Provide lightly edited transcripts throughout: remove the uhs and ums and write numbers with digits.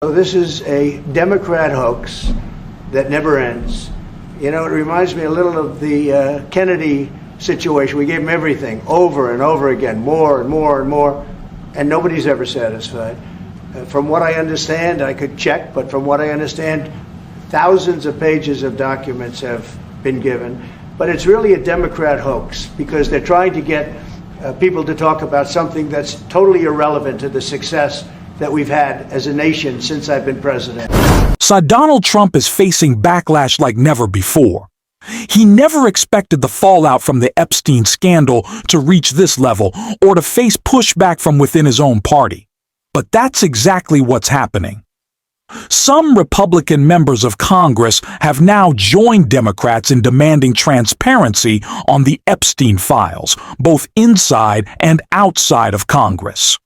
So this is a Democrat hoax that never ends. You know, it reminds me a little of the Kennedy situation. We gave him everything over and over again, more and more and more, and nobody's ever satisfied. From what I understand, I could check, but from what I understand, thousands of pages of documents have been given. But it's really a Democrat hoax because they're trying to get people to talk about something that's totally irrelevant to the success that we've had as a nation since I've been president. So Donald Trump is facing backlash like never before. He never expected the fallout from the Epstein scandal to reach this level or to face pushback from within his own party. But that's exactly what's happening. Some Republican members of Congress have now joined Democrats in demanding transparency on the Epstein files, both inside and outside of Congress.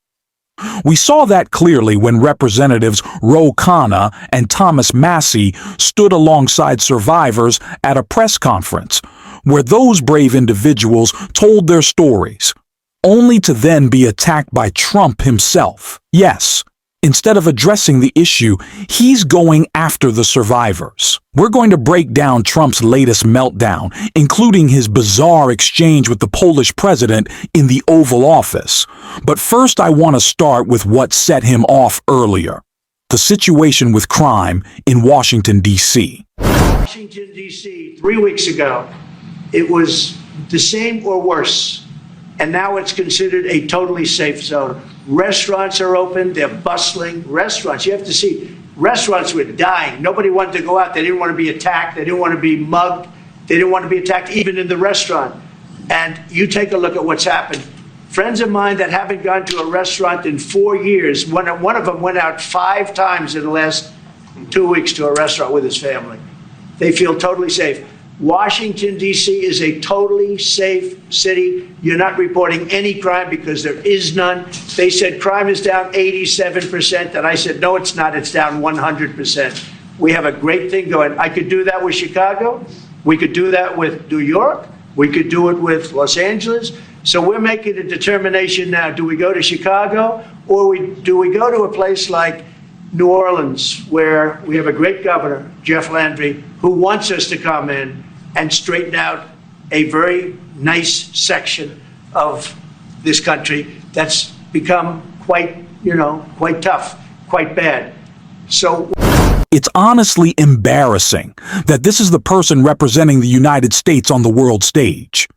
We saw that clearly when Representatives Ro Khanna and Thomas Massie stood alongside survivors at a press conference, where those brave individuals told their stories, only to then be attacked by Trump himself. Yes, instead of addressing the issue, he's going after the survivors. We're going to break down Trump's latest meltdown, including his bizarre exchange with the Polish president in the Oval Office. But first, I want to start with what set him off earlier: the situation with crime in Washington, D.C. Washington, D.C., 3 weeks ago, it was the same or worse. And now it's considered a totally safe zone. Restaurants are open, they're bustling. Restaurants, you have to see, restaurants were dying. Nobody wanted to go out. They didn't want to be attacked. They didn't want to be mugged. They didn't want to be attacked even in the restaurant. And you take a look at what's happened. Friends of mine that haven't gone to a restaurant in 4 years, one of them went out 5 times in the last 2 weeks to a restaurant with his family. They feel totally safe. Washington, D.C. is a totally safe city. You're not reporting any crime because there is none. They said crime is down 87%, and I said, no, it's not. It's down 100%. We have a great thing going. I could do that with Chicago. We could do that with New York. We could do it with Los Angeles. So we're making a determination now. Do we go to Chicago, or do we go to a place like New Orleans, where we have a great governor, Jeff Landry, who wants us to come in and straighten out a very nice section of this country that's become quite tough, quite bad. So it's honestly embarrassing that this is the person representing the United States on the world stage.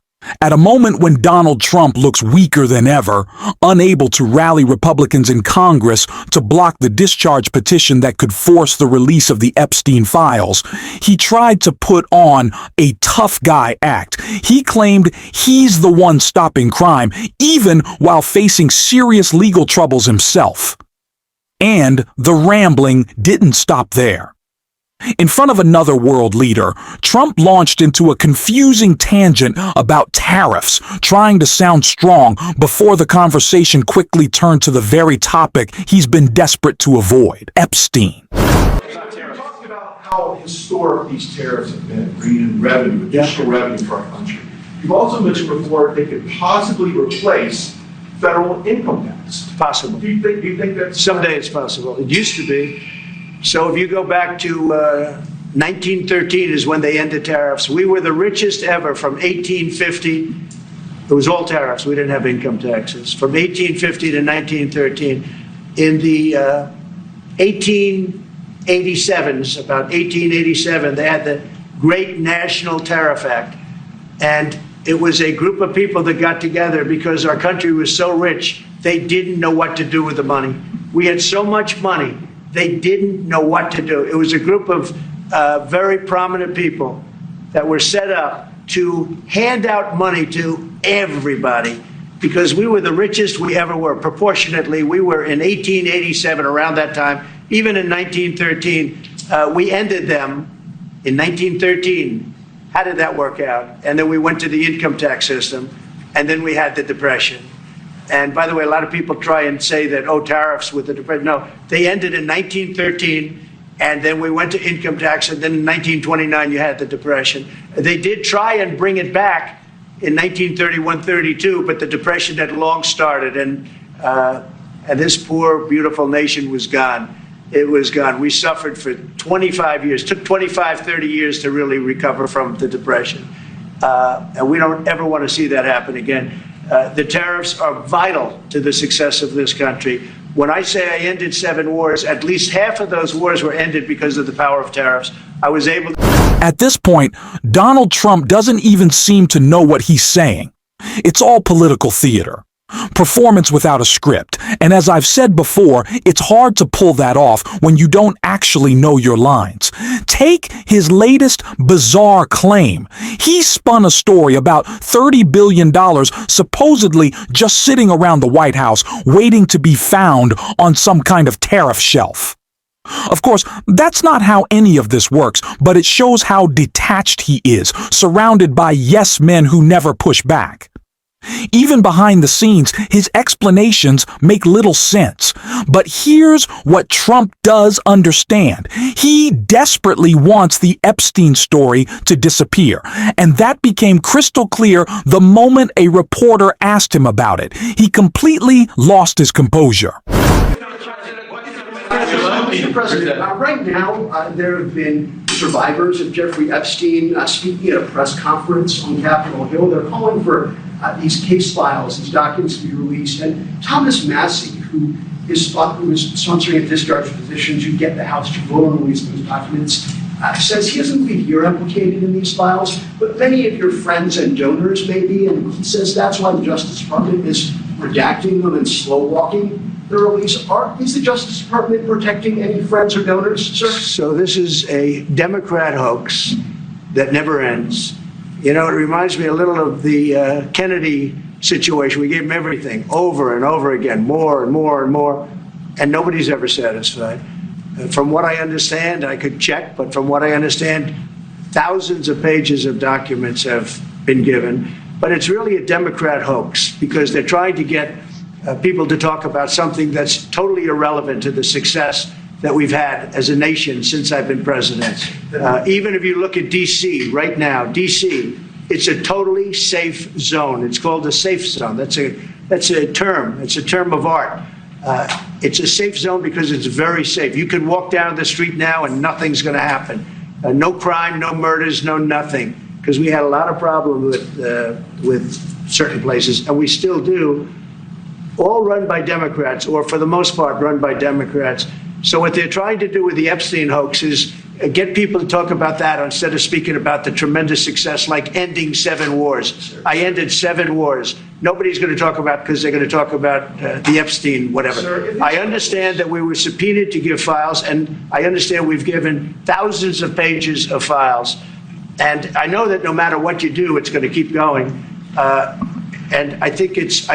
At a moment when Donald Trump looks weaker than ever, unable to rally Republicans in Congress to block the discharge petition that could force the release of the Epstein files, he tried to put on a tough guy act. He claimed he's the one stopping crime, even while facing serious legal troubles himself. And the rambling didn't stop there. In front of another world leader, Trump launched into a confusing tangent about tariffs, trying to sound strong before the conversation quickly turned to the very topic he's been desperate to avoid: Epstein. You talked about how historic these tariffs have been, bringing in revenue, additional revenue for our country. You've also mentioned before they could possibly replace federal income tax. Possible. Do you think that someday it's possible? It used to be. So if you go back to 1913 is when they ended tariffs. We were the richest ever from 1850. It was all tariffs. We didn't have income taxes. From 1850 to 1913. In the 1887s, about 1887, they had the Great National Tariff Act. And it was a group of people that got together because our country was so rich, they didn't know what to do with the money. We had so much money. They didn't know what to do. It was a group of very prominent people that were set up to hand out money to everybody because we were the richest we ever were. Proportionately, we were in 1887, around that time, even in 1913. We ended them in 1913. How did that work out? And then we went to the income tax system, and then we had the Depression. And by the way, a lot of people try and say that, oh, tariffs with the Depression. No, they ended in 1913, and then we went to income tax, and then in 1929 you had the Depression. They did try and bring it back in 1931-32, but the Depression had long started, and this poor, beautiful nation was gone. it was gone. We suffered for 25 years. Took 25, 30 years to really recover from the Depression. And we don't ever want to see that happen again. The tariffs are vital to the success of this country. When I say I ended 7 wars, at least half of those wars were ended because of the power of tariffs. I was able to... At this point, Donald Trump doesn't even seem to know what he's saying. It's all political theater. Performance without a script. And as I've said before, it's hard to pull that off when you don't actually know your lines. Take his latest bizarre claim. He spun a story about $30 billion supposedly just sitting around the White House waiting to be found on some kind of tariff shelf. Of course, that's not how any of this works, but it shows how detached he is, surrounded by yes men who never push back. Even behind the scenes, his explanations make little sense. But here's what Trump does understand. He desperately wants the Epstein story to disappear. And that became crystal clear the moment a reporter asked him about it. He completely lost his composure. Mr. President, right now, there have been survivors of Jeffrey Epstein speaking at a press conference on Capitol Hill. They're calling for these case files, these documents to be released. And Thomas Massey, who is sponsoring a discharge of physicians who get the House to vote on releasing those documents, says he doesn't believe you're implicated in these files, but many of your friends and donors may be, and he says that's why the Justice Department is redacting them and slow-walking the release. Is the Justice Department protecting any friends or donors, sir? So this is a Democrat hoax that never ends. You know, it reminds me a little of the Kennedy situation. We gave him everything over and over again, more and more and more, and nobody's ever satisfied. From what I understand, I could check, but from what I understand, thousands of pages of documents have been given. But it's really a Democrat hoax because they're trying to get people to talk about something that's totally irrelevant to the success that we've had as a nation since I've been president. Even if you look at D.C. right now, D.C., it's a totally safe zone. It's called a safe zone. That's a term. It's a term of art. It's a safe zone because it's very safe. You can walk down the street now and nothing's going to happen. No crime, no murders, no nothing. Because we had a lot of problems with certain places, and we still do. All run by Democrats, or for the most part run by Democrats. So what they're trying to do with the Epstein hoax is get people to talk about that instead of speaking about the tremendous success like ending 7 wars. I ended 7 wars. Nobody's going to talk about because they're going to talk about the Epstein whatever. Sir, I understand that we were subpoenaed to give files, and I understand we've given thousands of pages of files. And I know that no matter what you do, it's going to keep going. And I think it's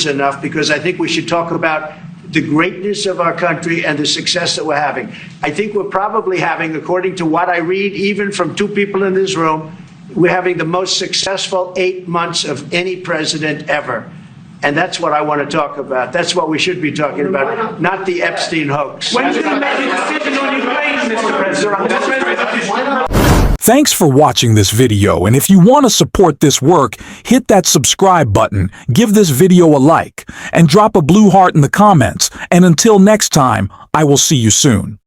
enough because I think we should talk about the greatness of our country and the success that we're having. I think we're probably having, according to what I read, even from 2 people in this room, we're having the most successful 8 months of any president ever. And that's what I want to talk about. That's what we should be talking about, not the Epstein hoax. When did you make a decision on Ukraine, Mr. President? Thanks for watching this video, and if you want to support this work, hit that subscribe button, give this video a like, and drop a blue heart in the comments. And until next time, I will see you soon.